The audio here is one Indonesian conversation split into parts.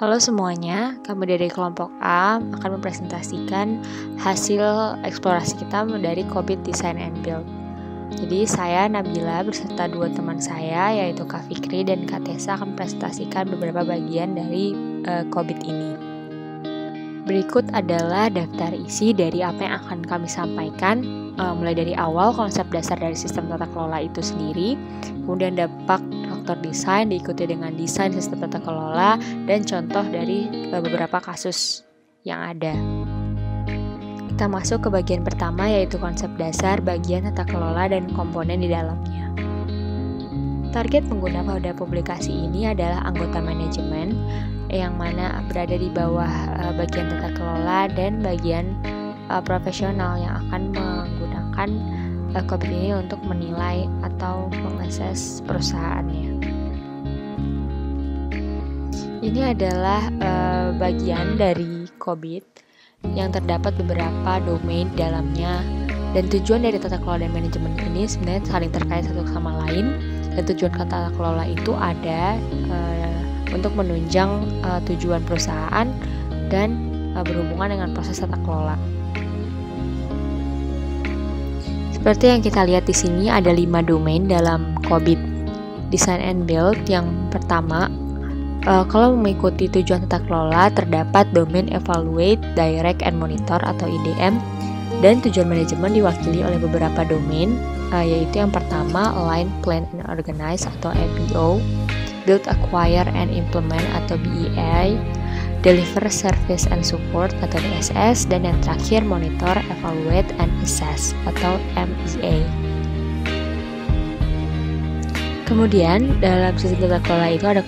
Halo semuanya, kami dari kelompok A akan mempresentasikan hasil eksplorasi kita dari COVID Design and Build. Jadi saya Nabila beserta dua teman saya yaitu Kak Fikri dan Kak Tessa akan mempresentasikan beberapa bagian dari COVID ini. Berikut adalah daftar isi dari apa yang akan kami sampaikan, mulai dari awal konsep dasar dari sistem tata kelola itu sendiri, kemudian dampak faktor desain diikuti dengan desain sistem tata kelola dan contoh dari beberapa kasus yang ada. Kita masuk ke bagian pertama yaitu konsep dasar bagian tata kelola dan komponen di dalamnya. Target pengguna pada publikasi ini adalah anggota manajemen yang mana berada di bawah bagian tata kelola dan bagian profesional yang akan menggunakan COVID ini untuk menilai atau mengakses perusahaannya. Ini adalah bagian dari COVID yang terdapat beberapa domain di dalamnya, dan tujuan dari tata kelola dan manajemen ini sebenarnya saling terkait satu sama lain, dan tujuan tata kelola itu ada untuk menunjang tujuan perusahaan dan berhubungan dengan proses tata kelola. Seperti yang kita lihat di sini ada 5 domain dalam COVID Design and Build. Yang pertama, kalau mengikuti tujuan tata kelola terdapat domain Evaluate, Direct, and Monitor atau IDM, dan tujuan manajemen diwakili oleh beberapa domain, yaitu yang pertama Align, Plan, and Organize atau APO, Build, Acquire, and Implement atau BEI, Deliver Service and Support atau DSS, dan yang terakhir Monitor, Evaluate, and Assess atau MEA. Kemudian dalam sistem tata kelola itu ada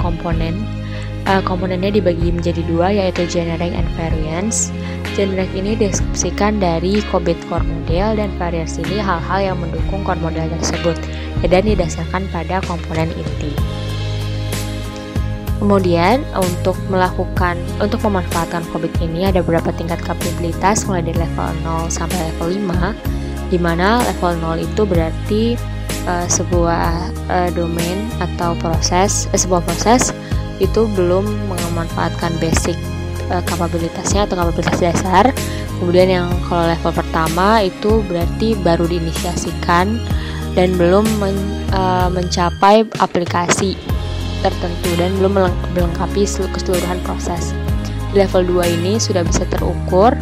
komponennya dibagi menjadi 2 yaitu Generic and Variance. Generic ini deskripsikan dari COVID core model, dan variance ini hal-hal yang mendukung core model tersebut dan didasarkan pada komponen inti. Kemudian untuk memanfaatkan COVID ini ada beberapa tingkat kapabilitas mulai dari level 0 sampai level 5, di mana level 0 itu berarti sebuah domain atau sebuah proses itu belum memanfaatkan basic kapabilitasnya atau kapabilitas dasar. Kemudian yang kalau level pertama itu berarti baru diinisiasikan dan belum mencapai aplikasi tertentu dan belum melengkapi keseluruhan proses. Di level 2 ini sudah bisa terukur.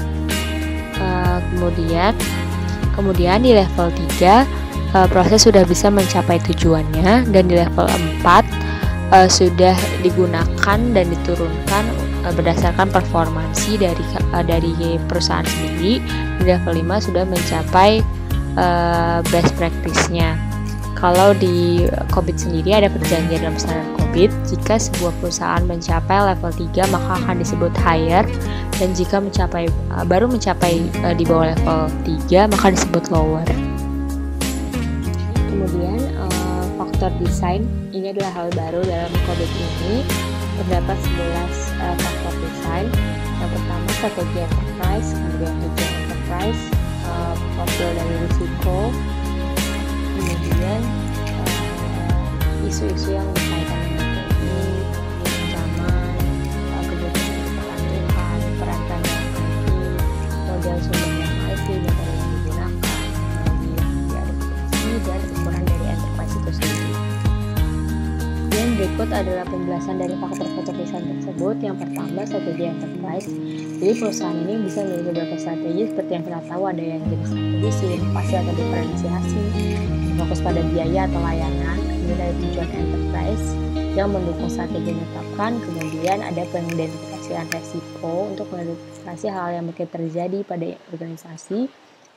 Kemudian di level 3 proses sudah bisa mencapai tujuannya, dan di level 4 sudah digunakan dan diturunkan berdasarkan performansi dari perusahaan sendiri. Di level 5 sudah mencapai best practice-nya. Kalau di COVID sendiri ada perjanjian dalam standar COVID, jika sebuah perusahaan mencapai level 3 maka akan disebut higher, dan jika baru mencapai di bawah level 3 maka disebut lower. Kemudian faktor desain ini adalah hal baru dalam COVID ini. Terdapat 11 faktor desain. Yang pertama strategi enterprise, kemudian tujuan enterprise, profil dari risiko, kemudian isu-isu yang berkaitan dengan TNI, ancaman, kebutuhan kebutuhan, peran IT, model sumber yang IT, metode yang digunakan, teknologi yang diadopsi, dan ukuran dari enterprise itu sendiri. Yang berikut adalah penjelasan dari faktor-faktor desain tersebut. Yang pertama strategi enterprise. Jadi perusahaan ini bisa memiliki beberapa strategi seperti yang kita tahu, ada yang jenis akuisisi, inovasi atau diferensiasi, fokus pada biaya atau layanan. Kemudian ada tujuan enterprise yang mendukung strategi yang ditetapkan. Kemudian ada pengidentifikasian resiko untuk mengidentifikasi hal yang mungkin terjadi pada organisasi.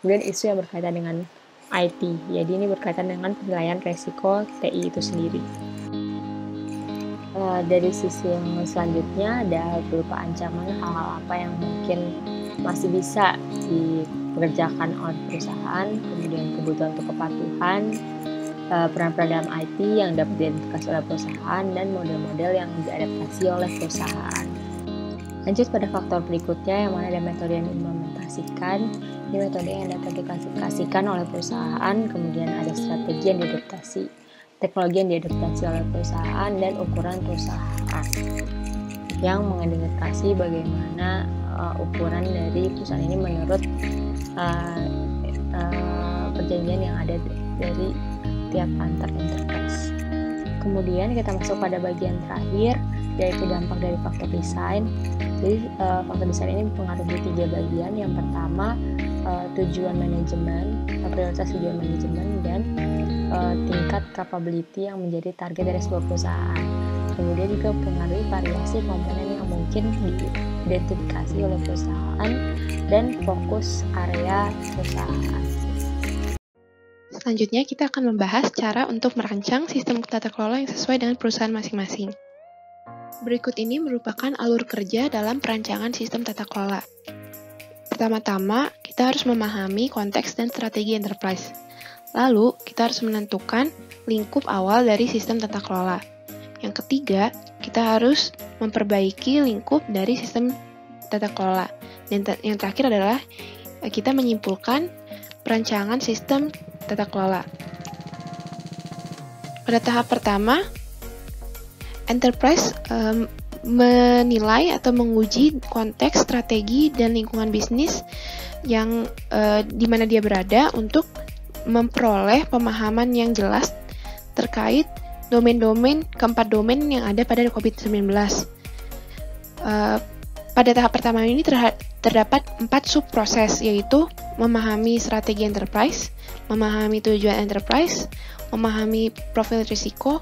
Kemudian isu yang berkaitan dengan IT, jadi ini berkaitan dengan penilaian resiko TI itu sendiri. Dari sisi yang selanjutnya ada berupa ancaman, hal-hal apa yang mungkin masih bisa dikerjakan oleh perusahaan, kemudian kebutuhan untuk kepatuhan, peran-peran dalam IT yang dapat diidentifikasi oleh perusahaan, dan model-model yang diadaptasi oleh perusahaan. Lanjut pada faktor berikutnya yang mana ada metode yang diimplementasikan. Ini metode yang dapat diklasifikasikan oleh perusahaan, kemudian ada strategi yang diadaptasi, teknologi yang diadaptasi oleh perusahaan, dan ukuran perusahaan. yang mengidentifikasi bagaimana ukuran dari perusahaan ini menurut perjanjian yang ada dari tiap antar enterprise. Kemudian kita masuk pada bagian terakhir, yaitu dampak dari faktor desain. Jadi faktor desain ini mempengaruhi 3 bagian. Yang pertama tujuan manajemen, prioritas tujuan manajemen, dan tingkat capability yang menjadi target dari sebuah perusahaan. Kemudian juga mempengaruhi variasi komponen yang mungkin diidentifikasi oleh perusahaan dan fokus area perusahaan. Selanjutnya kita akan membahas cara untuk merancang sistem tata kelola yang sesuai dengan perusahaan masing-masing. Berikut ini merupakan alur kerja dalam perancangan sistem tata kelola. Pertama-tama, kita harus memahami konteks dan strategi enterprise. Lalu, kita harus menentukan lingkup awal dari sistem tata kelola. Yang ketiga, kita harus memperbaiki lingkup dari sistem tata kelola. Dan yang terakhir adalah kita menyimpulkan perancangan sistem tata kelola. Pada tahap pertama, enterprise menilai atau menguji konteks, strategi, dan lingkungan bisnis yang di mana dia berada untuk memperoleh pemahaman yang jelas terkait domain-domain, keempat domain yang ada pada COVID-19. Pada tahap pertama ini terdapat 4 subproses, yaitu memahami strategi enterprise, memahami tujuan enterprise, memahami profil risiko,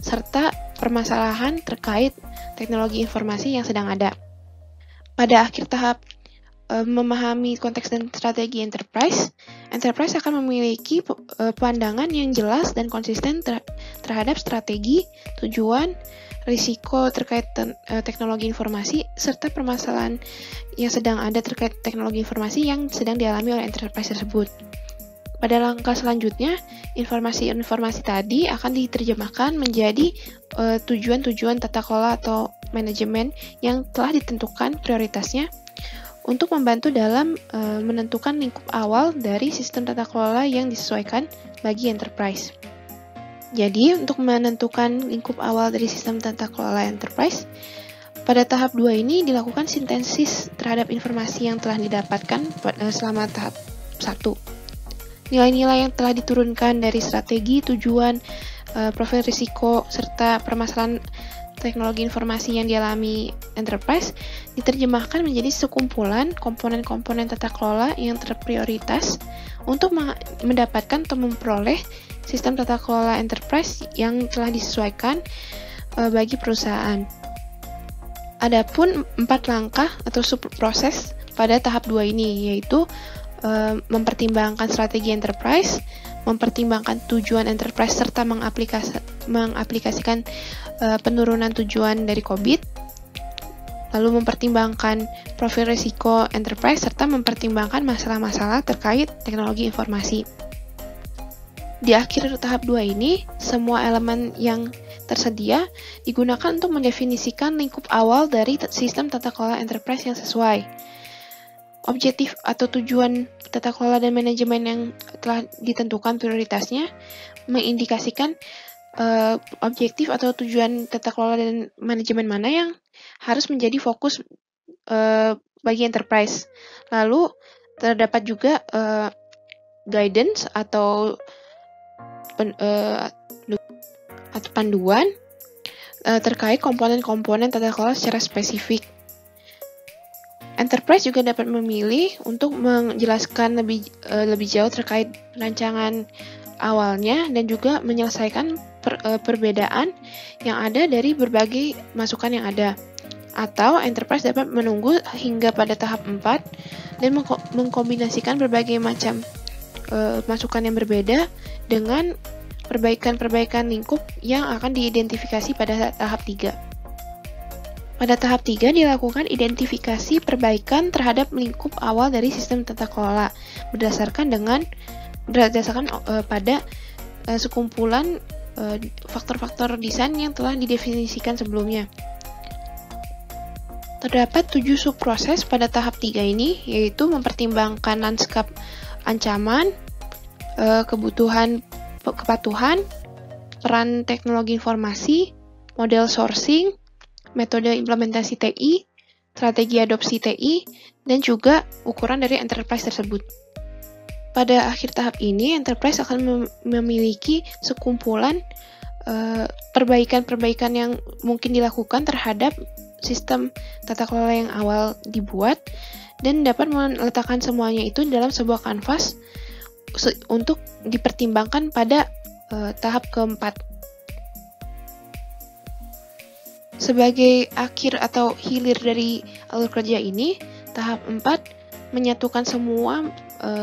serta permasalahan terkait teknologi informasi yang sedang ada. Pada akhir tahap memahami konteks dan strategi enterprise akan memiliki pandangan yang jelas dan konsisten terhadap strategi, tujuan, risiko terkait teknologi informasi, serta permasalahan yang sedang ada terkait teknologi informasi yang sedang dialami oleh enterprise tersebut. Pada langkah selanjutnya, informasi-informasi tadi akan diterjemahkan menjadi tujuan-tujuan tata kelola atau manajemen yang telah ditentukan prioritasnya untuk membantu dalam menentukan lingkup awal dari sistem tata kelola yang disesuaikan bagi enterprise. Jadi, untuk menentukan lingkup awal dari sistem tata kelola enterprise, pada tahap 2 ini dilakukan sintesis terhadap informasi yang telah didapatkan selama tahap 1. Nilai-nilai yang telah diturunkan dari strategi, tujuan, profil risiko, serta permasalahan teknologi informasi yang dialami enterprise diterjemahkan menjadi sekumpulan komponen-komponen tata kelola yang terprioritas untuk mendapatkan atau memperoleh sistem tata kelola enterprise yang telah disesuaikan bagi perusahaan. Adapun 4 langkah atau subproses pada tahap 2 ini, yaitu mempertimbangkan strategi enterprise, mempertimbangkan tujuan enterprise, serta mengaplikasikan penurunan tujuan dari COVID, lalu mempertimbangkan profil risiko enterprise, serta mempertimbangkan masalah-masalah terkait teknologi informasi. Di akhir tahap 2 ini, semua elemen yang tersedia digunakan untuk mendefinisikan lingkup awal dari sistem tata kelola enterprise yang sesuai. Objektif atau tujuan tata kelola dan manajemen yang telah ditentukan prioritasnya mengindikasikan objektif atau tujuan tata kelola dan manajemen mana yang harus menjadi fokus bagi enterprise. Lalu terdapat juga guidance atau panduan terkait komponen-komponen tata kelola secara spesifik. Enterprise juga dapat memilih untuk menjelaskan lebih jauh terkait rancangan awalnya dan juga menyelesaikan perbedaan yang ada dari berbagai masukan yang ada. Atau enterprise dapat menunggu hingga pada tahap 4 dan mengkombinasikan berbagai macam masukan yang berbeda dengan perbaikan-perbaikan lingkup yang akan diidentifikasi pada tahap 3. Pada tahap 3 dilakukan identifikasi perbaikan terhadap lingkup awal dari sistem tata kelola berdasarkan pada sekumpulan faktor-faktor desain yang telah didefinisikan sebelumnya. Terdapat 7 subproses pada tahap 3 ini, yaitu mempertimbangkan lanskap ancaman, kebutuhan kepatuhan, peran teknologi informasi, model sourcing, metode implementasi TI, strategi adopsi TI, dan juga ukuran dari enterprise tersebut. Pada akhir tahap ini, enterprise akan memiliki sekumpulan perbaikan-perbaikan yang mungkin dilakukan terhadap sistem tata kelola yang awal dibuat, dan dapat meletakkan semuanya itu dalam sebuah kanvas untuk dipertimbangkan pada tahap keempat. Sebagai akhir atau hilir dari alur kerja ini, tahap 4 menyatukan semua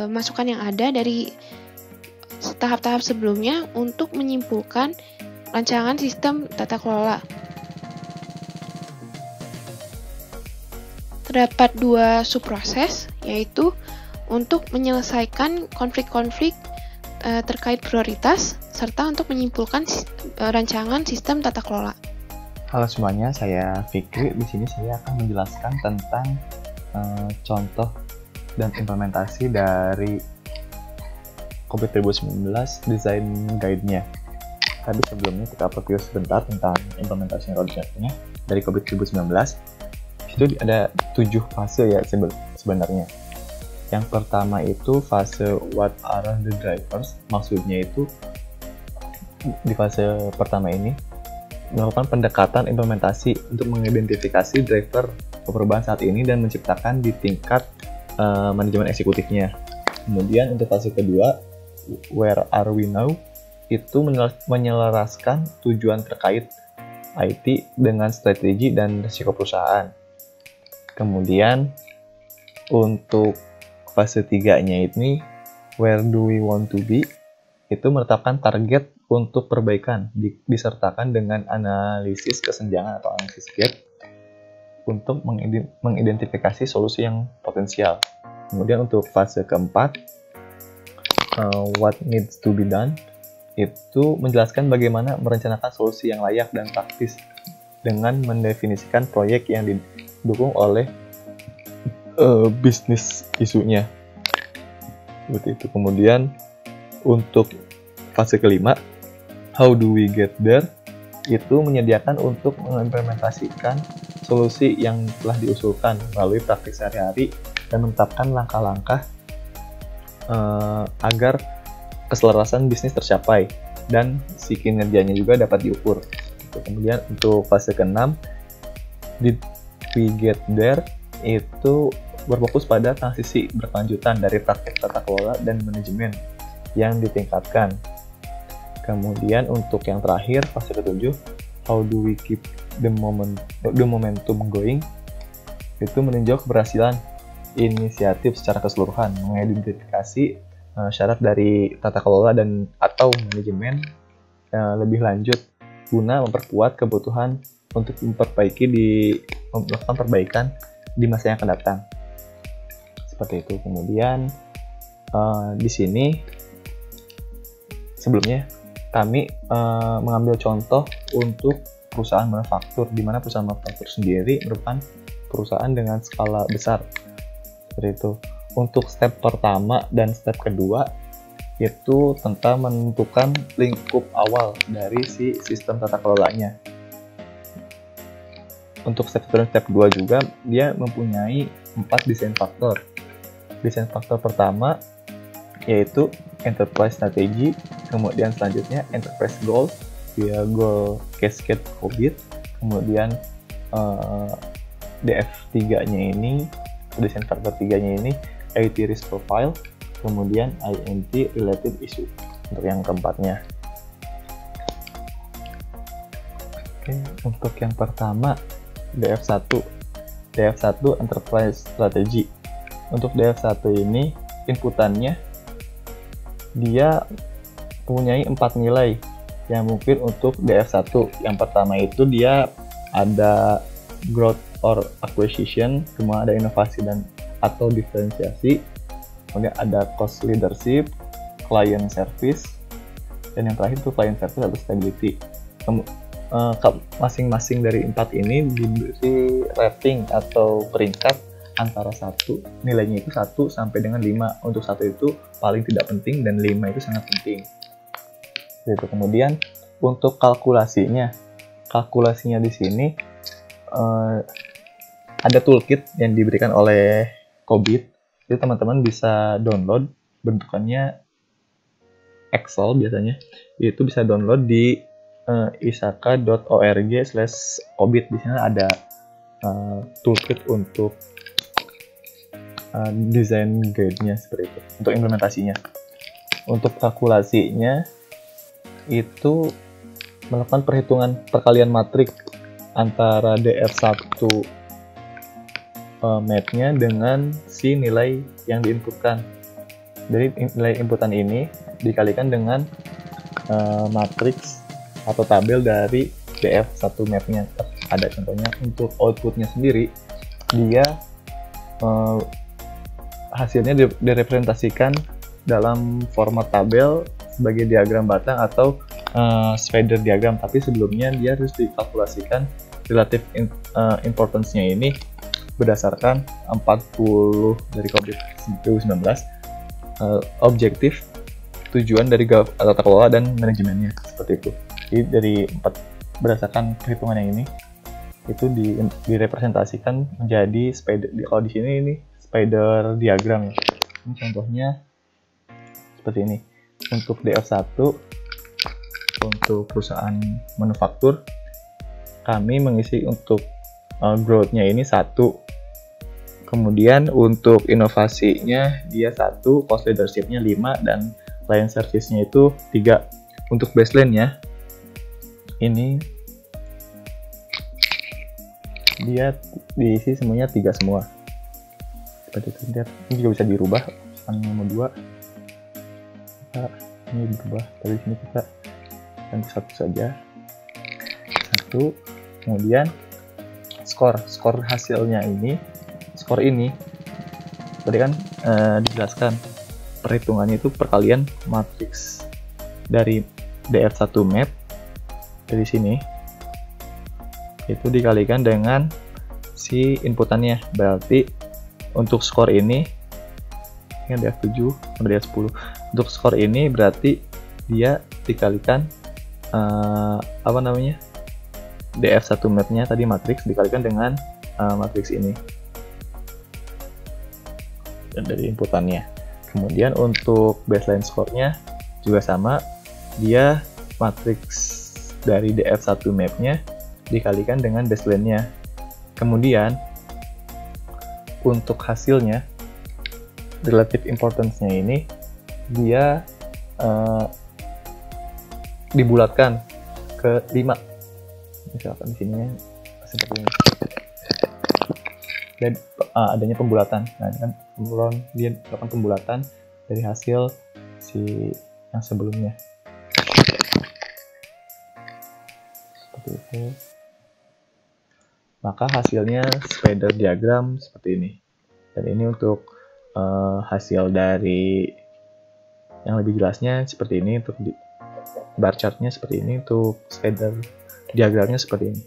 masukan yang ada dari tahap-tahap sebelumnya untuk menyimpulkan rancangan sistem tata kelola. Terdapat 2 subproses, yaitu untuk menyelesaikan konflik-konflik terkait prioritas, serta untuk menyimpulkan rancangan sistem tata kelola. Halo semuanya, saya Fikri. Di sini saya akan menjelaskan tentang contoh dan implementasi dari COVID 2019 desain guide-nya. Tapi sebelumnya kita review sebentar tentang implementasi roadmap-nya dari COVID 2019. Itu ada 7 fase ya sebenarnya. Yang pertama itu fase what are the drivers. Maksudnya itu di fase pertama ini melakukan pendekatan implementasi untuk mengidentifikasi driver perubahan saat ini dan menciptakan di tingkat manajemen eksekutifnya. Kemudian untuk fase kedua, where are we now, itu menyelaraskan tujuan terkait IT dengan strategi dan risiko perusahaan. Kemudian untuk fase 3-nya ini, where do we want to be, itu menetapkan target untuk perbaikan disertakan dengan analisis kesenjangan atau analisis gap untuk mengidentifikasi solusi yang potensial. Kemudian untuk fase keempat, what needs to be done, itu menjelaskan bagaimana merencanakan solusi yang layak dan praktis dengan mendefinisikan proyek yang didukung oleh bisnis isunya. Seperti itu. Kemudian untuk fase kelima, how do we get there, itu menyediakan untuk mengimplementasikan solusi yang telah diusulkan melalui praktik sehari-hari dan menetapkan langkah-langkah agar keselarasan bisnis tercapai dan si kinerjanya juga dapat diukur. Kemudian untuk fase ke-6, did we get there, itu berfokus pada transisi berkelanjutan dari praktik tata kelola dan manajemen yang ditingkatkan. Kemudian untuk yang terakhir, fase ke-7, how do we keep the momentum going, itu meninjau keberhasilan inisiatif secara keseluruhan, mengidentifikasi syarat dari tata kelola dan atau manajemen lebih lanjut guna memperkuat kebutuhan untuk melakukan perbaikan di masa yang akan datang. Seperti itu. Kemudian di sini sebelumnya kami mengambil contoh untuk perusahaan manufaktur, di mana perusahaan manufaktur sendiri merupakan perusahaan dengan skala besar. Seperti itu. Untuk step pertama dan step kedua itu tentang menentukan lingkup awal dari si sistem tata kelolanya. Untuk step 1 dan step 2 juga dia mempunyai 4 desain faktor. Desain faktor pertama yaitu enterprise strategy, kemudian selanjutnya enterprise goal via goal cascade COVID, kemudian DF3-nya ini, desain faktor 3-nya ini IT risk profile, kemudian INT related issue untuk yang keempatnya. Oke, untuk yang pertama DF1 enterprise strategy. Untuk DF1 ini inputannya dia mempunyai 4 nilai yang mungkin untuk DF1. Yang pertama itu dia ada growth or acquisition, kemudian ada inovasi dan atau diferensiasi, kemudian ada cost leadership, client service, dan yang terakhir itu client service atau stability. Masing-masing dari 4 ini diberi rating atau peringkat antara 1, nilainya itu 1 sampai dengan 5. Untuk 1 itu paling tidak penting dan 5 itu sangat penting. Gitu. Kemudian untuk kalkulasinya di sini ada toolkit yang diberikan oleh Cobit. Jadi teman-teman bisa download, bentukannya Excel biasanya. Itu bisa download di isaka.org/cobit. Di sana ada toolkit untuk desain guide-nya seperti itu. Untuk implementasinya. Untuk kalkulasinya itu melakukan perhitungan perkalian matrik antara df1 map-nya dengan si nilai yang diinputkan. Jadi nilai inputan ini dikalikan dengan matriks atau tabel dari df1 map-nya. Ada contohnya untuk outputnya sendiri, dia hasilnya direpresentasikan dalam format tabel sebagai diagram batang atau spider diagram, tapi sebelumnya dia harus dikalkulasikan relative importance-nya ini berdasarkan 40 dari COVID 2019, objektif, tujuan dari tata kelola dan manajemennya, seperti itu. Jadi dari 4 berdasarkan perhitungan yang ini itu direpresentasikan menjadi spider. Kalau di sini ini spider diagram ya. Ini contohnya seperti ini. Untuk DF1 untuk perusahaan manufaktur, kami mengisi untuk growth-nya ini 1. Kemudian untuk inovasinya dia 1, cost leadership-nya 5, dan client service-nya itu 3. Untuk baseline-nya ini dia diisi semuanya 3 semua. Seperti itu. Ini juga bisa dirubah. Nomor 2 ini berubah, dari sini kita ganti 1 saja. 1. Kemudian skor hasilnya ini, skor ini tadi kan dijelaskan perhitungannya itu perkalian matriks dari df1 map dari sini itu dikalikan dengan si inputannya. Berarti untuk skor ini df7 sama df10, untuk skor ini berarti dia dikalikan df1 mapnya tadi matriks dikalikan dengan matriks ini dari inputannya. Kemudian untuk baseline score-nya juga sama, dia matriks dari df1 mapnya dikalikan dengan baseline-nya. Kemudian untuk hasilnya, relative importance-nya ini dia dibulatkan ke 5. Misalkan di sini seperti ini. Dan adanya pembulatan. Nah, ini kan dia melakukan pembulatan dari hasil si yang sebelumnya. Seperti itu. Maka hasilnya spider diagram seperti ini. Dan ini untuk hasil dari yang lebih jelasnya seperti ini, untuk bar chartnya seperti ini, untuk spider diagramnya seperti ini.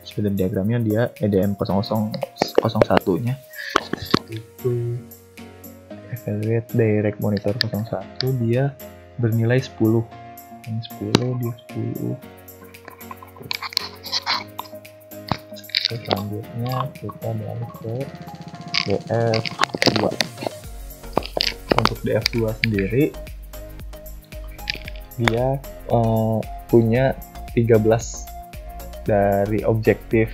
Spider diagramnya dia EDM0001 nya itu evaluate direct monitor 01, dia bernilai 10. Ini 10 di 10. Selanjutnya kita beralih ke DF2. Untuk DF2 sendiri dia punya 13 dari objektif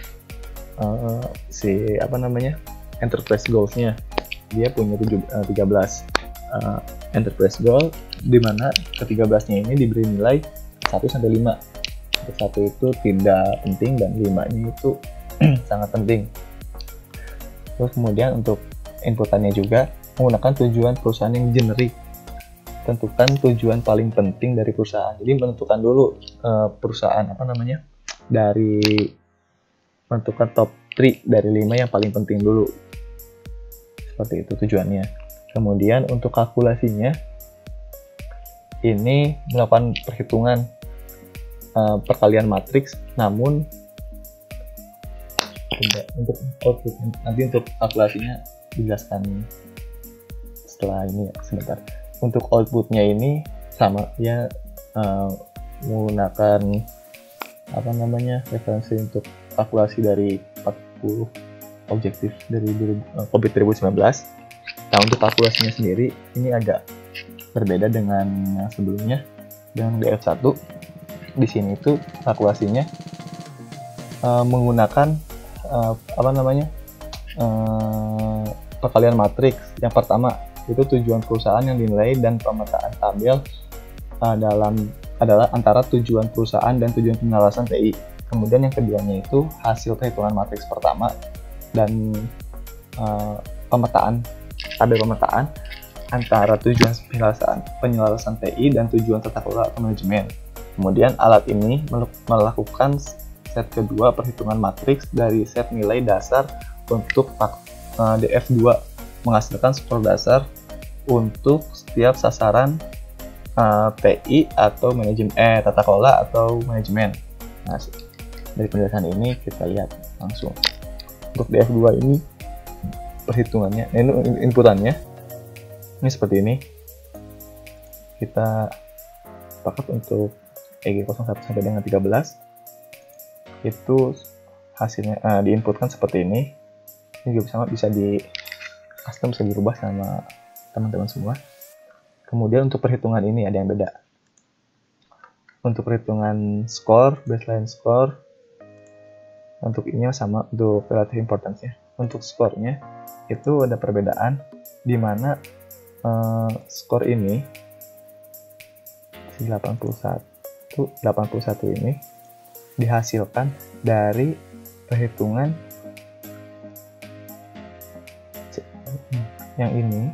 enterprise goals-nya. Dia punya 13 enterprise goal, di mana ke-13-nya ini diberi nilai 1 sampai 5. Untuk 1 itu tidak penting dan 5-nya itu sangat penting. Terus kemudian untuk inputannya juga menggunakan tujuan perusahaan yang generik. Tentukan tujuan paling penting dari perusahaan. Jadi menentukan dulu perusahaan dari menentukan top 3 dari 5 yang paling penting dulu. Seperti itu tujuannya. Kemudian untuk kalkulasinya ini melakukan perhitungan perkalian matriks, namun tidak untuk output. Nanti untuk kalkulasinya dijelaskan setelah ini ya, sebentar. Untuk outputnya ini sama, ya menggunakan referensi untuk kalkulasi dari 40 objektif dari COVID 2019. Nah, untuk kalkulasinya sendiri ini agak berbeda dengan yang sebelumnya, dengan DF1. Di sini itu kalkulasinya menggunakan perkalian matriks. Yang pertama itu tujuan perusahaan yang dinilai dan pemetaan tabel adalah antara tujuan perusahaan dan tujuan penyelarasan TI. Kemudian yang keduanya itu hasil perhitungan matriks pertama dan tabel pemetaan antara tujuan penyelarasan TI dan tujuan tata kelola atau manajemen. Kemudian alat ini melakukan set kedua perhitungan matriks dari set nilai dasar untuk DF2, menghasilkan skor dasar untuk setiap sasaran TI atau manajemen tata kelola atau manajemen. Nah, dari penjelasan ini kita lihat langsung untuk DF2 ini perhitungannya, inputannya ini seperti ini. Kita sepakat untuk EG01 sampai dengan 13 itu hasilnya diinputkan seperti ini. Ini juga bisa di custom, bisa dirubah sama teman-teman semua. Kemudian untuk perhitungan ini ada yang beda. Untuk perhitungan skor, baseline skor, untuk ini sama untuk relative importance-nya. Untuk skornya itu ada perbedaan di mana skor ini 81 ini dihasilkan dari perhitungan yang ini,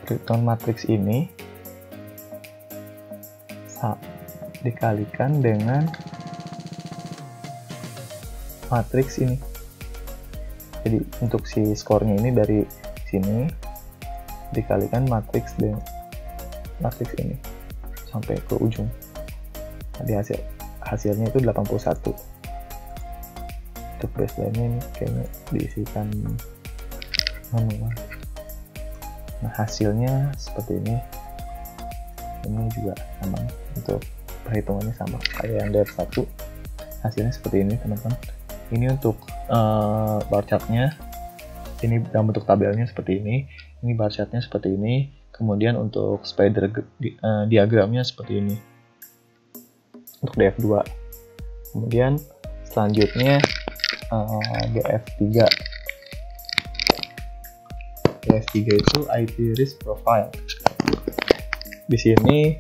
perhitungan matriks ini dikalikan dengan matriks ini. Jadi untuk si skornya ini dari sini dikalikan matriks dengan matriks ini sampai ke ujung. Nah, hasilnya itu 81. Untuk baseline-nya ini kayaknya diisikan manual. Nah, hasilnya seperti ini. Ini juga sama, untuk perhitungannya sama kayak yang DF1. Hasilnya seperti ini, teman-teman. Ini untuk bar chart-nya. Ini dalam bentuk tabelnya seperti ini. Ini bar chart-nya seperti ini. Kemudian untuk spider diagramnya seperti ini untuk DF2. Kemudian selanjutnya DF3. DF3 itu IT risk profile. Di sini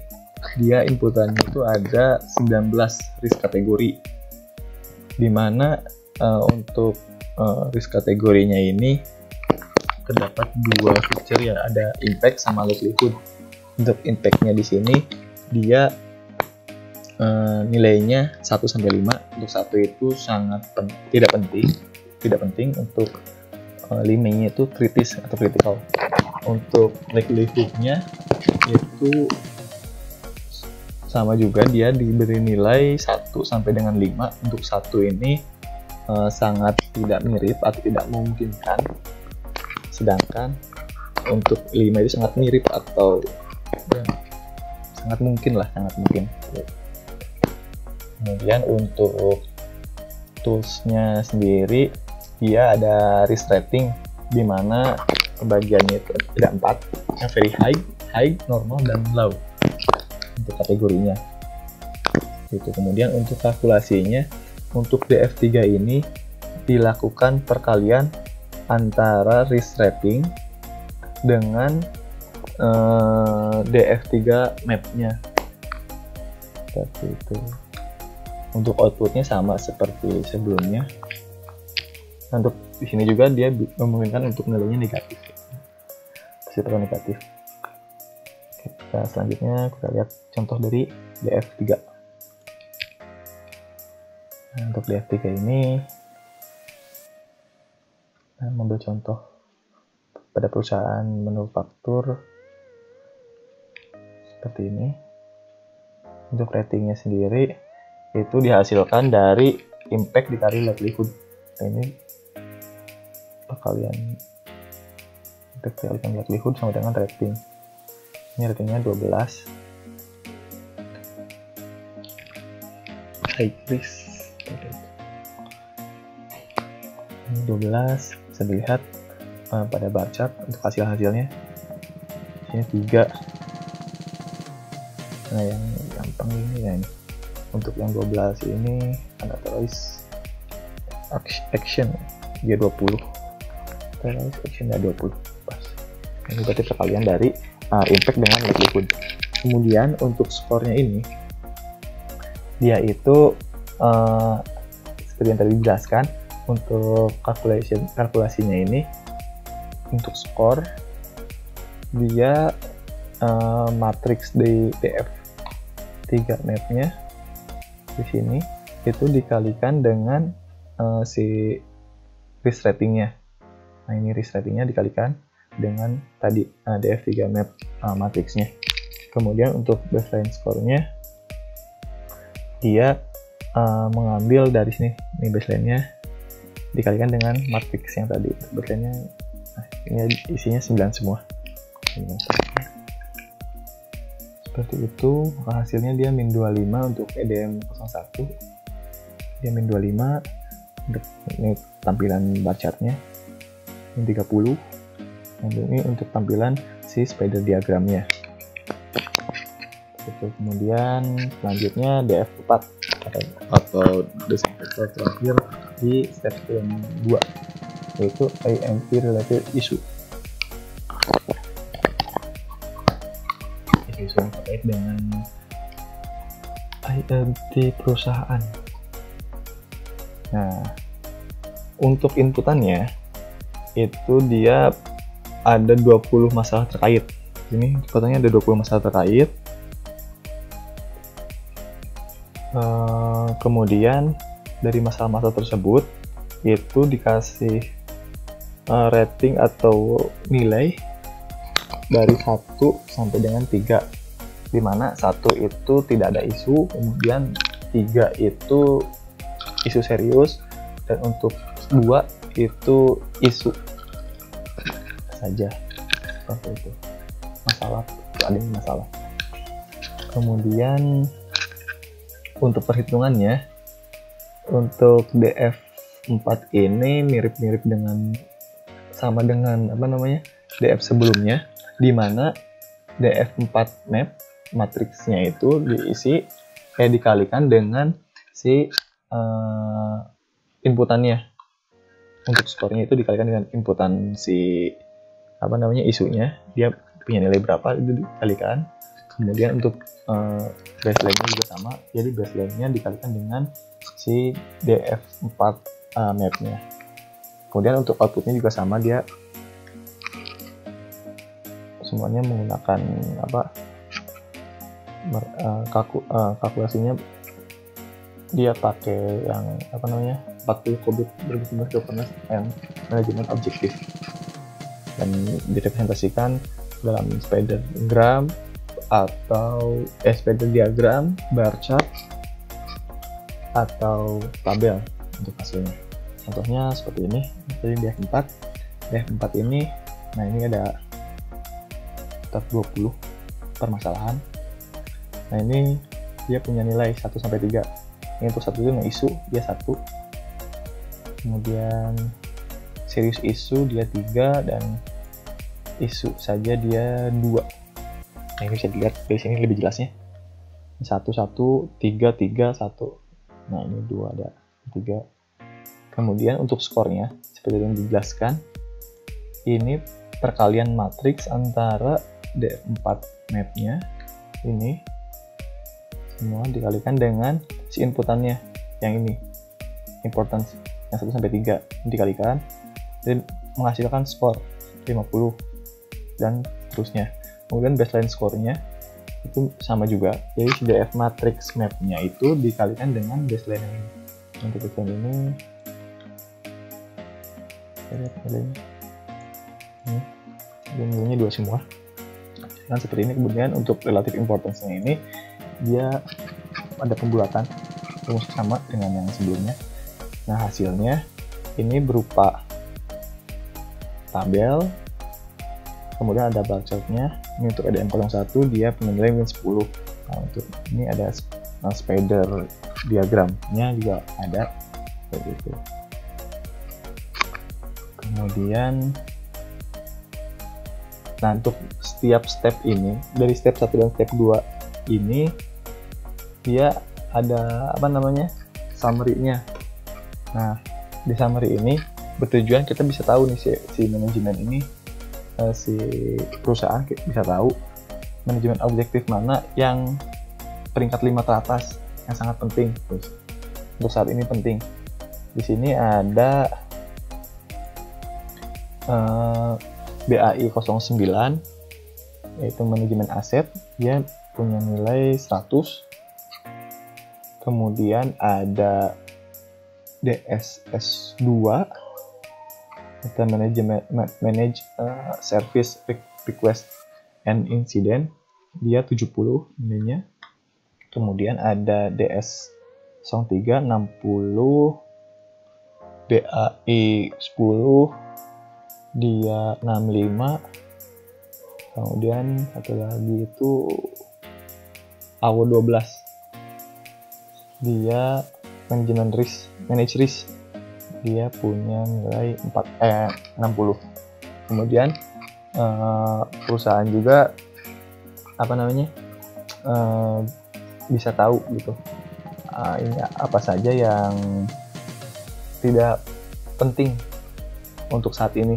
dia inputannya itu ada 19 risk kategori, dimana untuk risk kategorinya ini terdapat dua feature, ya, ada impact sama likelihood. Untuk impact-nya di sini dia nilainya 1 sampai 5. Untuk 1 itu sangat tidak penting. Untuk 5-nya itu kritis atau critical. Untuk likelihood-nya itu sama juga, dia diberi nilai 1 sampai dengan 5. Untuk 1 ini sangat tidak mirip atau tidak memungkinkan. Sedangkan untuk 5 itu sangat mirip atau sangat mungkin. Kemudian untuk tools-nya sendiri dia ada risk rating, di mana pembagiannya itu ada 4, yang very high, normal, dan low untuk kategorinya. Kemudian untuk kalkulasinya, untuk DF3 ini dilakukan perkalian antara risk rating dengan DF3 map-nya seperti itu. Untuk outputnya sama seperti sebelumnya. Untuk di sini juga dia memungkinkan untuk nilainya negatif, positif atau negatif. Selanjutnya kita lihat contoh dari DF3. Nah, untuk DF3 ini mengambil contoh pada perusahaan manufaktur seperti ini. Untuk ratingnya sendiri itu dihasilkan dari impact dikali likelihood. Nah, ini perkalian impact dikalikan likelihood sama dengan rating. Ini ratingnya 12. high risk. 12 bisa dilihat pada bar chart untuk hasilnya. Ini 3. Nah, yang gampang ini ya ini. Untuk yang 12 ini ada terus action dia 20. Terus action dia 20. Pas. Ini berarti perkalian dari impact dengan likelihood. Kemudian untuk skornya ini dia itu seperti yang tadi dijelaskan, untuk kalkulasinya ini untuk skor dia matriks di DF3 mapnya di sini itu dikalikan dengan si risk ratingnya. Nah, ini risk ratingnya dikalikan dengan tadi DF3 map matriksnya. Kemudian untuk baseline skornya dia mengambil dari sini, ini baseline-nya dikalikan dengan matriks yang tadi. Baseline-nya ini isinya 9 semua. Seperti itu, maka hasilnya dia min 25 untuk EDM 01. Dia min 25. Ini tampilan bar chart-nya. Min 30. Ini untuk tampilan si spider diagramnya. Itu kemudian selanjutnya DF4 atau desain faktor terakhir di step yang 2, yaitu IMP related issue. Isu yang terkait dengan IMP perusahaan. Nah, untuk inputannya itu dia ada 20 masalah terkait. Ini katanya ada 20 masalah terkait. Kemudian dari masalah-masalah tersebut itu dikasih rating atau nilai dari 1 sampai dengan 3, dimana 1 itu tidak ada isu, kemudian 3 itu isu serius, dan untuk 2 itu isu saja. Seperti itu, masalah, ada masalah. Kemudian untuk perhitungannya, untuk DF4 ini mirip-mirip dengan DF sebelumnya, di mana DF4 map matriksnya itu diisi dikalikan dengan si inputannya. Untuk skornya itu dikalikan dengan inputan si isunya, dia punya nilai berapa itu dikalikan. Kemudian untuk baseline-nya juga sama, jadi baseline-nya dikalikan dengan si DF4 map-nya. Kemudian untuk output-nya juga sama, dia semuanya menggunakan kalkulasinya dia pakai yang 40 qubit berbasis governance and management objektif, dan direpresentasikan dalam spider diagram atau spider diagram, bar chart, atau tabel untuk hasilnya. Contohnya seperti ini, dari DF4 ini, nah ini ada 20 permasalahan. Nah ini dia punya nilai 1 sampai 3. Ini untuk 1 itu nggak isu, dia 1. Kemudian serius isu dia 3, dan isu saja dia 2. Nah ini bisa dilihat di sini lebih jelasnya. 1, 1, 3, 3, 1. Nah ini 2, ada 3. Kemudian untuk skornya, seperti yang dijelaskan, ini perkalian matriks antara D4 mapnya ini semua dikalikan dengan si inputannya yang ini, importance yang 1 sampai 3 dikalikan dan menghasilkan skor 50 dan terusnya. Kemudian baseline skornya itu sama juga, jadi si DF matrix mapnya itu dikalikan dengan baseline yang ini. Untuk baseline ini nilainya 2 semua. Dan seperti ini. Kemudian untuk relative importance-nya ini dia ada pembulatan rumus sama dengan yang sebelumnya. Nah hasilnya ini berupa tabel, kemudian ada bar chart-nya. Ini untuk EDM01 dia punya nilai min 10. Nah untuk ini ada spider diagramnya juga ada kayak gitu. Kemudian untuk setiap step ini, dari step 1 dan step 2 ini dia ada summary-nya. Nah, di summary ini bertujuan kita bisa tahu nih si manajemen ini, si perusahaan bisa tahu manajemen objektif mana yang peringkat 5 teratas yang sangat penting. Terus untuk saat ini penting. Di sini ada BAI 09, yaitu manajemen aset, dia punya nilai 100. Kemudian ada DSS 2, itu manage service request and incident, dia 70 nilainya. Kemudian ada DS 03 60, BAI 10, dia 65. Kemudian satu lagi itu AWO 12, dia manajemen manage risk, dia punya nilai 60. Kemudian perusahaan juga bisa tahu gitu ini apa saja yang tidak penting untuk saat ini.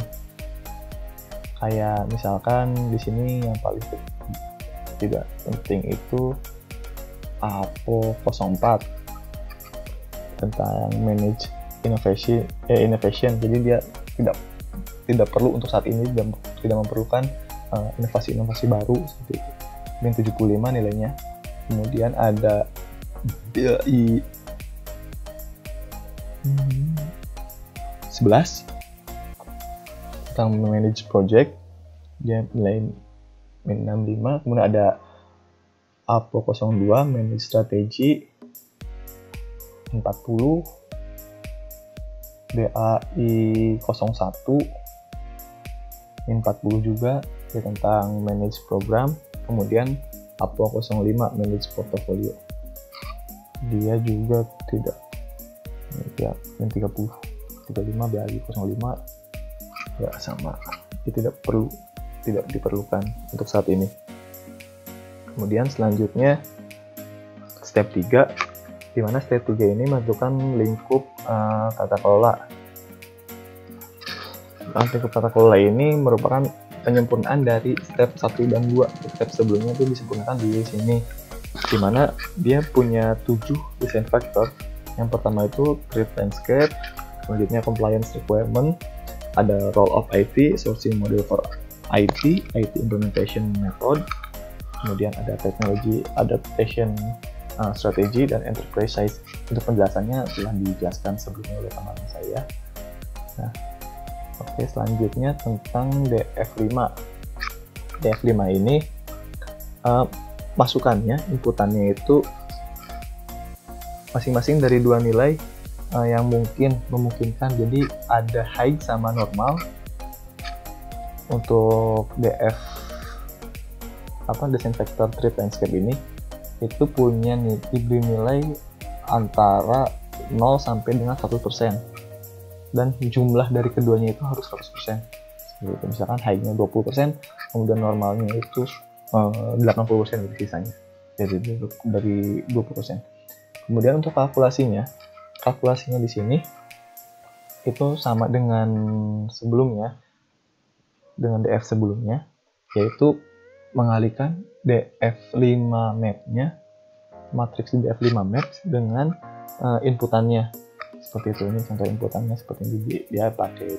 Kayak misalkan di sini yang paling tidak penting itu APO 04 tentang manage innovation. Jadi dia tidak perlu untuk saat ini, tidak memerlukan inovasi baru seperti itu. Yang 75 nilainya. Kemudian ada BAI 11 tentang manage project, dia nilai min 65. Kemudian ada APO 02 manage strategi 40, BAI 01 min 40 juga, dia tentang manage program. Kemudian APO 05 manage portfolio, dia juga tidak, min 30, 35 BAI 05 ya sama, itu tidak diperlukan untuk saat ini. Kemudian selanjutnya step 3, di mana step 3 ini menentukan lingkup tata kelola. Lingkup tata kelola ini merupakan penyempurnaan dari step 1 dan 2. Step sebelumnya itu disempurnakan di sini, di mana dia punya 7 design factor. Yang pertama itu trade landscape, selanjutnya compliance requirement, ada role of IT, sourcing model for IT implementation method, kemudian ada technology adaptation strategy, dan enterprise size. Untuk penjelasannya telah dijelaskan sebelumnya oleh teman saya. Nah, oke, selanjutnya tentang DF5. DF5 ini masukannya, inputannya itu masing-masing dari 2 nilai yang memungkinkan. Jadi ada high sama normal. Untuk design factor trade landscape ini itu punya diberi nilai antara 0 sampai dengan 100%, dan jumlah dari keduanya itu harus 100%. Gitu. Misalkan high-nya 20%, kemudian normalnya itu 80% dari sisanya, dari 20%. Kemudian untuk kalkulasinya di sini itu sama dengan sebelumnya, dengan DF sebelumnya, yaitu mengalihkan DF5 map-nya, matriks DF5 map dengan inputannya seperti itu. Ini contoh inputannya seperti ini, dia pakai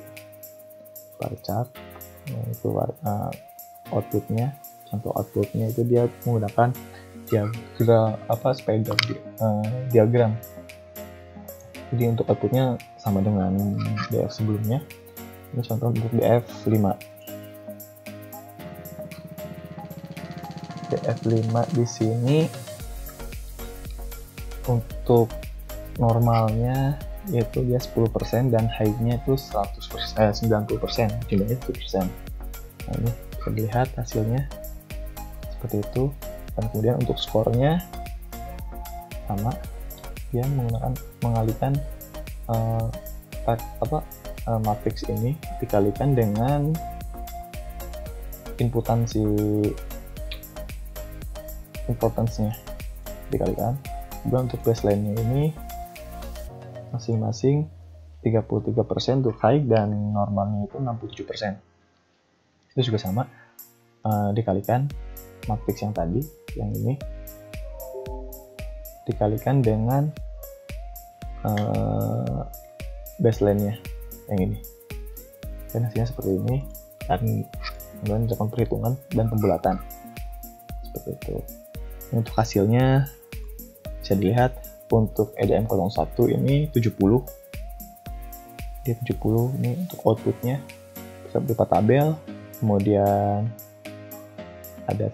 bar chart, itu outputnya. Contoh outputnya itu dia menggunakan spider diagram. Jadi untuk outputnya sama dengan DF sebelumnya. Ini contoh untuk DF5. DF5 di sini untuk normalnya yaitu dia 10% dan high-nya itu 90%, jumlahnya 10%. Nah, ini bisa dilihat hasilnya seperti itu. Dan kemudian untuk skornya sama, dia mengalihkan matriks ini dikalikan dengan inputan si importance-nya dikalikan. Kemudian untuk baseline-nya ini masing-masing 33% untuk high dan normalnya itu 67%. Itu juga sama, dikalikan matriks yang tadi, yang ini dikalikan dengan baseline-nya yang ini, dan hasilnya seperti ini, dan kemudian dilakukan perhitungan dan pembulatan seperti itu. Untuk hasilnya bisa dilihat untuk EDM01 ini 70, dia 70 ini untuk outputnya bisa berupa tabel, kemudian ada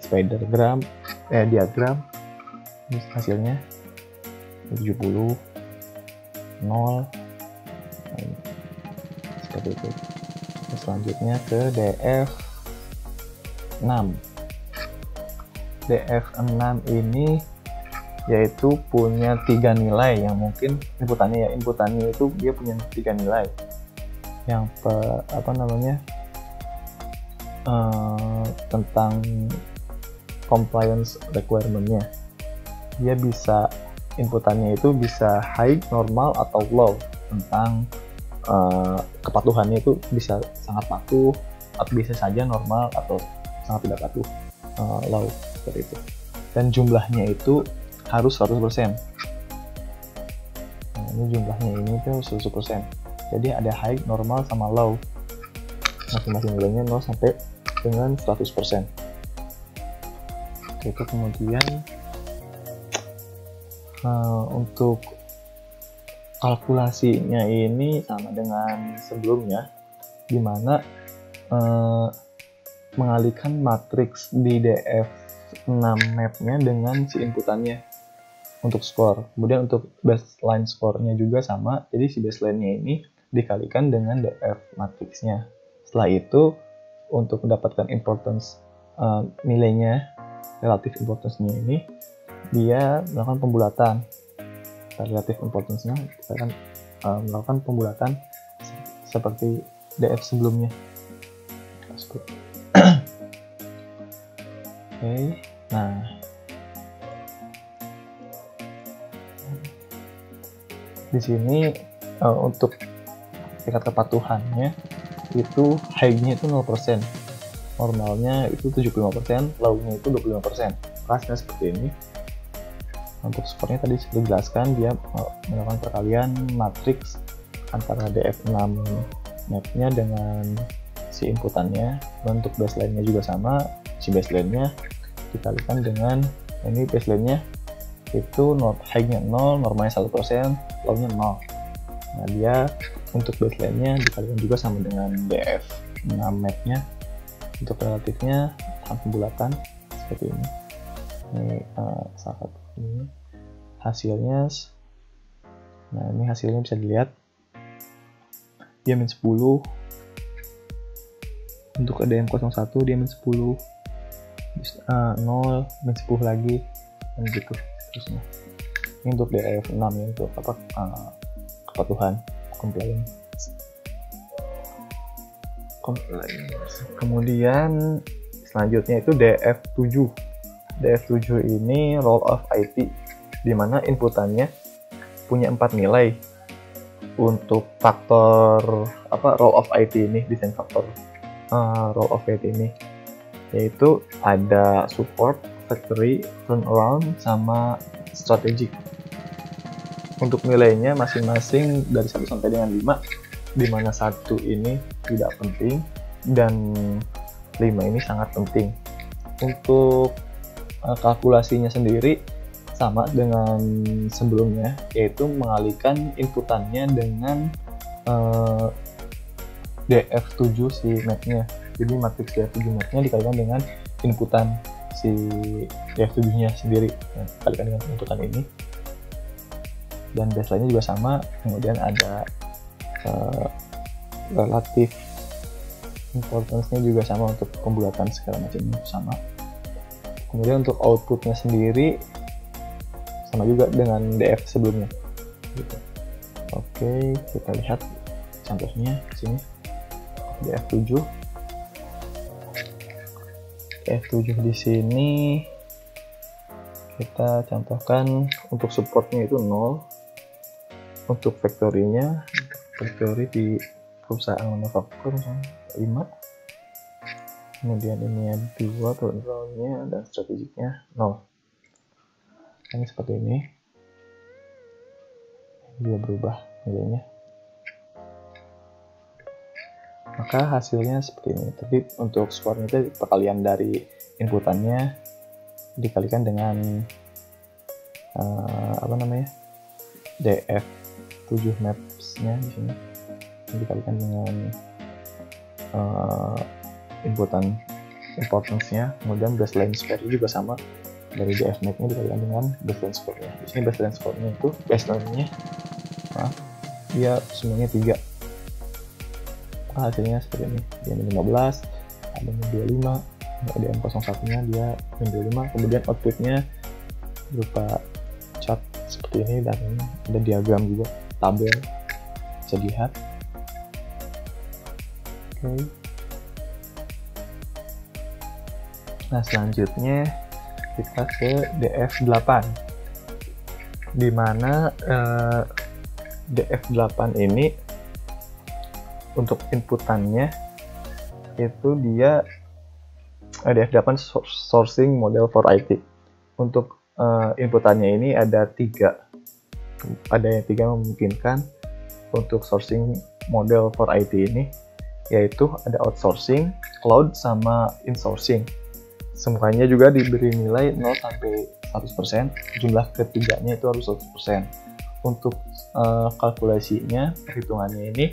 diagram, ini hasilnya 70, 0, seperti itu. Selanjutnya ke DF6. DF6 ini yaitu punya 3 nilai yang mungkin inputannya itu dia punya 3 nilai. Yang tentang compliance requirement-nya. Dia bisa inputannya itu bisa high, normal, atau low. Tentang kepatuhannya itu bisa sangat patuh, atau bisa saja normal, atau sangat tidak patuh, low, seperti itu. Dan jumlahnya itu harus 100%. Nah, ini jumlahnya ini tuh 100%. Jadi ada high, normal, sama low. Masing-masing nilainya 0 sampai dengan 100%. Itu kemudian untuk kalkulasinya ini sama dengan sebelumnya, di mana mengalihkan matriks di DF6 mapnya dengan si inputannya untuk skor. Kemudian untuk baseline skornya juga sama, jadi si baseline-nya ini dikalikan dengan DF matriksnya. Setelah itu untuk mendapatkan importance nilainya, relative importance-nya ini, dia melakukan pembulatan. Relative importance-nya kita akan melakukan pembulatan seperti DF sebelumnya. Oke, nah di sini untuk tingkat kepatuhannya itu high-nya itu 0%, normalnya itu 75%, low-nya itu 25%. Hasilnya seperti ini. Untuk skornya tadi sudah dijelaskan, dia melakukan perkalian matriks antara DF6 mapnya dengan si inputannya. Untuk baseline-nya juga sama, si baseline-nya dikalikan dengan ini baseline-nya itu high-nya 0, normalnya 1%, low-nya 0. Nah, dia untuk baseline-nya dikalikan juga sama dengan DF6 map-nya. Untuk relatifnya pembulatan seperti ini. Ini salah satu ini hasilnya. Nah, ini hasilnya bisa dilihat. Dia min 10. Untuk EDM01 dia min 10. 0, min 10 lagi, dan gitu terusnya. Ini untuk DF6 ya, untuk kepatuhan, compliance. Kemudian selanjutnya itu DF7. DF7 ini role of IT, di mana inputannya punya 4 nilai. Untuk faktor role of IT ini, desain faktor role of IT ini, yaitu ada support, factory, turnaround, sama strategic. Untuk nilainya masing-masing dari 1 sampai dengan 5, di mana 1 ini tidak penting dan 5 ini sangat penting. Untuk kalkulasinya sendiri sama dengan sebelumnya, yaitu mengalihkan inputannya dengan DF7 si mapnya. Jadi matriks DF7 mapnya dikalikan dengan inputan si DF7-nya sendiri. Nah, dikalikan dengan inputan ini. Dan baseline-nya juga sama. Kemudian ada relatif importance-nya juga sama untuk pembulatan segala macamnya sama. Kemudian untuk output-nya sendiri sama juga dengan DF sebelumnya gitu. Oke, kita lihat contohnya di sini. DF7 di sini kita contohkan untuk supportnya itu 0, untuk factory-nya, factory di perusahaan manufaktur 5, kemudian ini ada 2 turunnya dan strategiknya 0. Ini seperti ini, dia berubah nilainya, maka hasilnya seperti ini. Tapi untuk skornya itu perkalian dari inputannya dikalikan dengan DF7 maps-nya di sini dikalikan dengan inputan importance-nya, kemudian baseline score juga sama, dari DF map-nya dikalikan dengan baseline score-nya. Di sini baseline score-nya itu baseline-nya dia semuanya 3. Hasilnya seperti ini, dia min 15, ada min 25, ada M01-nya dia min 25, kemudian outputnya berupa chart seperti ini, dan ada diagram juga, tabel bisa dilihat. Oke. Nah, selanjutnya kita ke DF8, di mana DF8 ini untuk inputannya itu dia DF8 sourcing model for IT. Untuk inputannya ini ada 3 memungkinkan untuk sourcing model for IT ini, yaitu ada outsourcing, cloud, sama insourcing. Semuanya juga diberi nilai 0 sampai 100%, jumlah ketiganya itu harus 100%. Untuk kalkulasinya, perhitungannya ini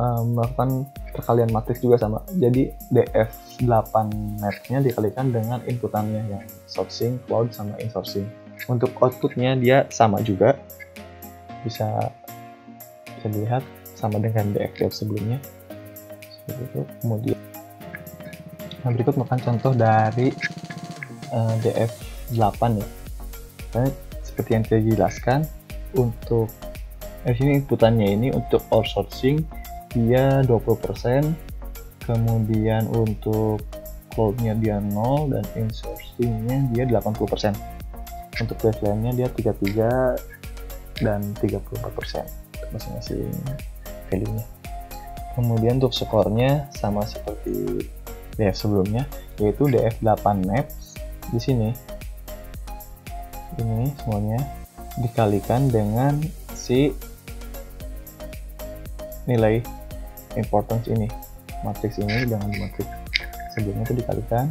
melakukan perkalian matriks juga sama. Jadi DF8 map-nya dikalikan dengan inputannya yang sourcing, cloud, sama insourcing. Untuk outputnya dia sama juga, bisa dilihat sama dengan DF sebelumnya. Seperti itu. Kemudian berikut merupakan contoh dari DF8 ya. Karena seperti yang saya jelaskan, untuk sini inputannya ini untuk outsourcing dia 20%, kemudian untuk cloud-nya dia 0, dan insourcing-nya dia 80%. Untuk baseline-nya dia 33 dan 34% masing-masing value-nya. Kemudian untuk skornya sama seperti DF sebelumnya, yaitu DF8 maps di sini. Ini semuanya dikalikan dengan si nilai importance ini, matriks ini dengan matriks sebelumnya itu dikalikan,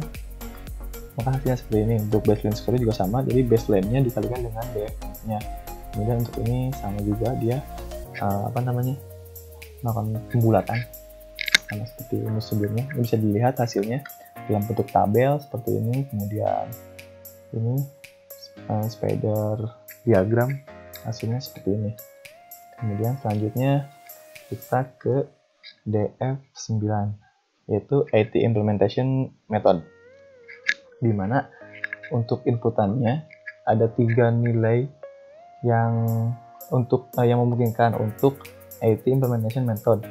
maka hasilnya seperti ini. Untuk baseline score juga sama, jadi baseline-nya dikalikan dengan DF-nya. Kemudian untuk ini sama juga, dia melakukan pembulatan sama seperti ini sebelumnya. Ini bisa dilihat hasilnya dalam bentuk tabel seperti ini. Kemudian ini spider diagram, hasilnya seperti ini. Kemudian selanjutnya kita ke DF9, yaitu IT Implementation Method, di mana untuk inputannya ada 3 nilai yang memungkinkan untuk IT Implementation Method.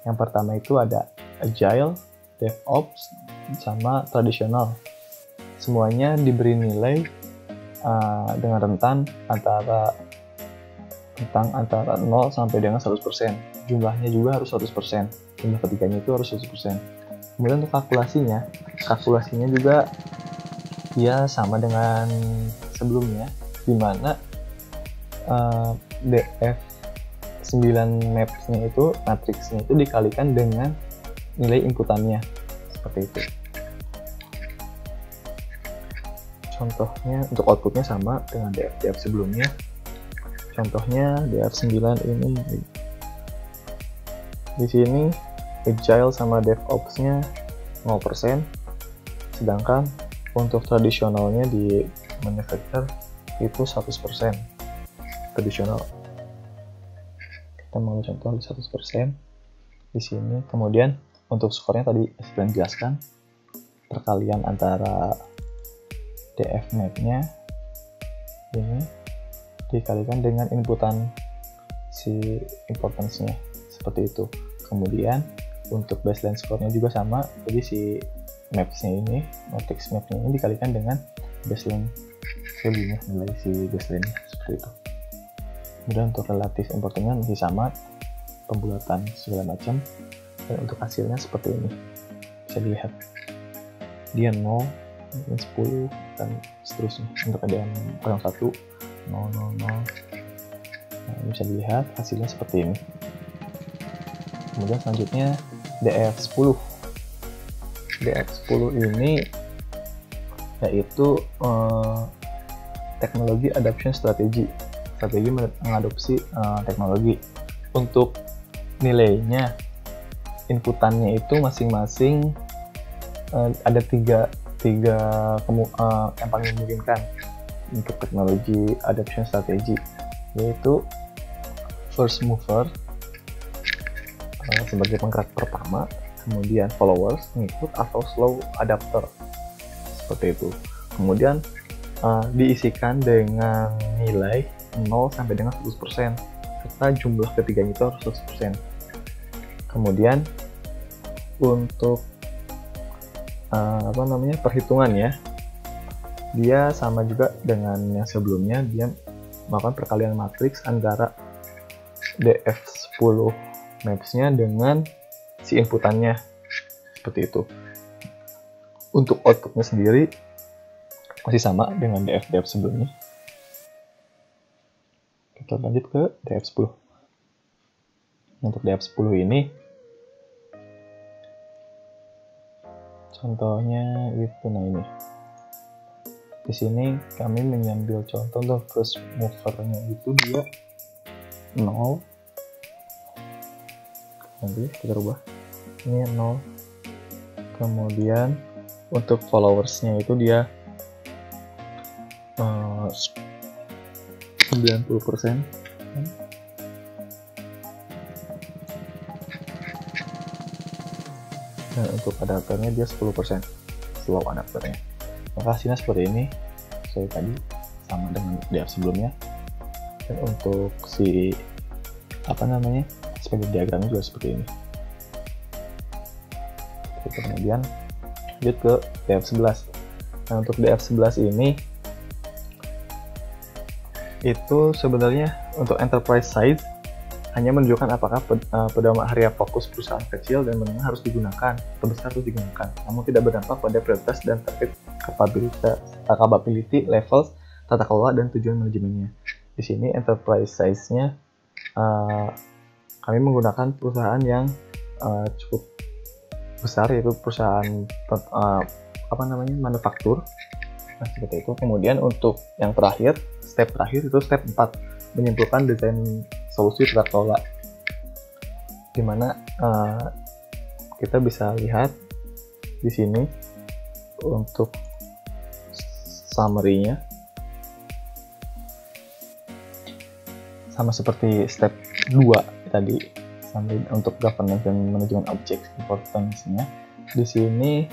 Yang pertama itu ada Agile, DevOps, sama Traditional. Semuanya diberi nilai dengan rentang antara 0 sampai dengan 100%. Jumlahnya juga harus 100%. Jumlah ketiganya itu harus 100%. Kemudian untuk kalkulasinya juga dia sama dengan sebelumnya, di mana DF9 maps-nya itu, matriksnya itu dikalikan dengan nilai inputannya. Seperti itu. Contohnya untuk outputnya sama dengan DF sebelumnya. Contohnya DF9 ini. Di sini Agile sama DevOps-nya 0%, sedangkan untuk tradisionalnya di manufacturer itu 100%. Tradisional. Kita mau contoh di 100% di sini. Kemudian untuk skornya tadi sudah dijelaskan, perkalian antara DF map-nya ini dikalikan dengan inputan si importance-nya seperti itu. Kemudian untuk baseline score-nya juga sama, jadi si maps-nya ini, matrix map-nya ini dikalikan dengan baseline value-nya, nilai si baseline seperti itu. Kemudian untuk relatif importance-nya masih sama, pembulatan segala macam, dan untuk hasilnya seperti ini. Bisa dilihat dia 0, 10, dan seterusnya. Untuk ada yang 01, 0, 0, 0. Nah, bisa dilihat hasilnya seperti ini. Kemudian selanjutnya DF10. DF10 ini yaitu teknologi adoption strategy, strategi mengadopsi teknologi. Untuk nilainya, inputannya itu masing-masing ada tiga yang paling memungkinkan untuk teknologi adoption strategy, yaitu first mover sebagai penggerak pertama, kemudian followers, pengikut, atau slow adapter seperti itu. Kemudian diisikan dengan nilai 0 sampai dengan 100%, serta jumlah ketiganya itu harus 100%. Kemudian untuk perhitungannya, dia sama juga dengan yang sebelumnya, dia melakukan perkalian matriks antara DF10 maps-nya dengan si inputannya seperti itu. Untuk outputnya sendiri masih sama dengan DF sebelumnya. Kita lanjut ke DF10. Untuk DF10 ini contohnya itu, nah ini. Di sini kami mengambil contoh untuk first mover-nya itu dia 0. Nanti kita rubah. Ini 0. Kemudian untuk followers-nya itu dia 90%. Dan untuk adapternya dia 10%, slow adapternya. Maka hasilnya seperti ini, seperti tadi, sama dengan DF sebelumnya. Dan untuk si sebagai diagramnya juga seperti ini. Kemudian lanjut ke DF11. Nah, untuk DF11 ini itu sebenarnya untuk enterprise size hanya menunjukkan apakah pedoman area fokus perusahaan kecil dan menengah harus digunakan atau besar harus digunakan, namun tidak berdampak pada prioritas dan target capability levels, tata kelola, dan tujuan manajemennya. Di sini enterprise size-nya kami menggunakan perusahaan yang cukup besar, yaitu perusahaan manufaktur. Nah, seperti itu. Kemudian untuk yang terakhir, step terakhir itu step 4, menyimpulkan desain solusi tata kelola, di mana kita bisa lihat di sini untuk summary-nya sama seperti step 2 tadi, summary untuk governance dan manajemen object importance-nya. Di sini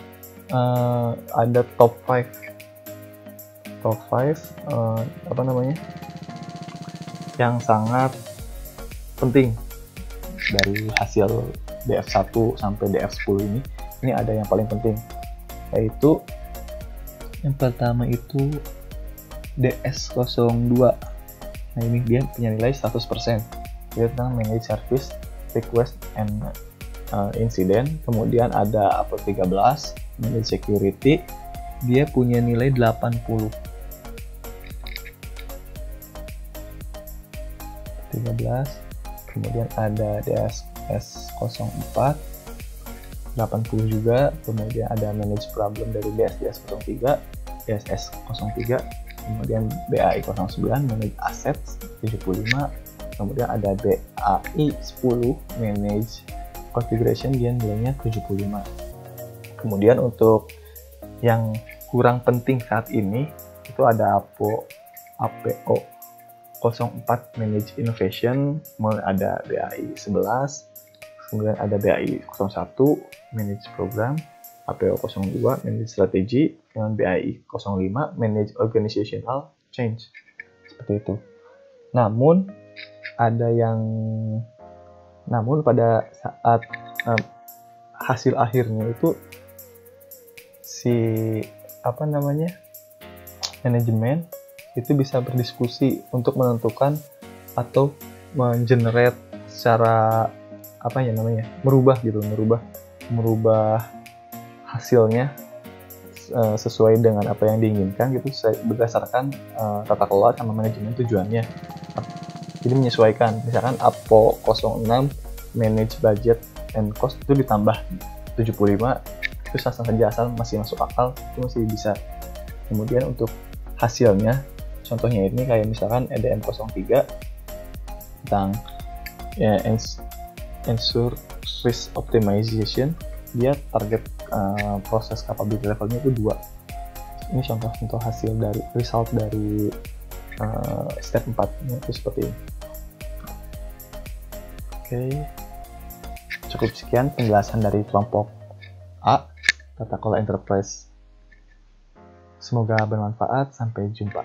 ada top 5 yang sangat penting dari hasil DF1 sampai DF10 ini. Ini ada yang paling penting, yaitu yang pertama itu DS02. Nah, ini dia punya nilai 100%. Dia tentang manage service request and incident. Kemudian ada Apple 13, manage security, dia punya nilai 80. 13. Kemudian ada DSS04, 80 juga. Kemudian ada manage problem dari DSS03, DSS03. Kemudian BAI09, manage assets 75. Kemudian ada BAI10, manage configuration, dia nilainya 75. Kemudian untuk yang kurang penting saat ini itu ada APO 04, manage innovation, kemudian ada BAI 11, kemudian ada BAI 01, manage program, APO 02, manage strategy, dengan BAI 05, manage organizational change. seperti itu. Namun pada saat hasil akhirnya itu si manajemen itu bisa berdiskusi untuk menentukan atau mengenerate secara merubah hasilnya sesuai dengan apa yang diinginkan gitu, berdasarkan tata kelola sama manajemen tujuannya. Jadi menyesuaikan, misalkan APO 06 manage budget and cost itu ditambah 75, itu sah-sah saja asal masih masuk akal, itu masih bisa. Kemudian untuk hasilnya, contohnya ini kayak misalkan EDM 03 tentang ensure risk optimization, dia target proses capability levelnya itu 2. Ini contoh hasil dari result dari step 4 itu seperti ini. Oke, cukup sekian penjelasan dari kelompok A, tata kelola enterprise. Semoga bermanfaat. Sampai jumpa.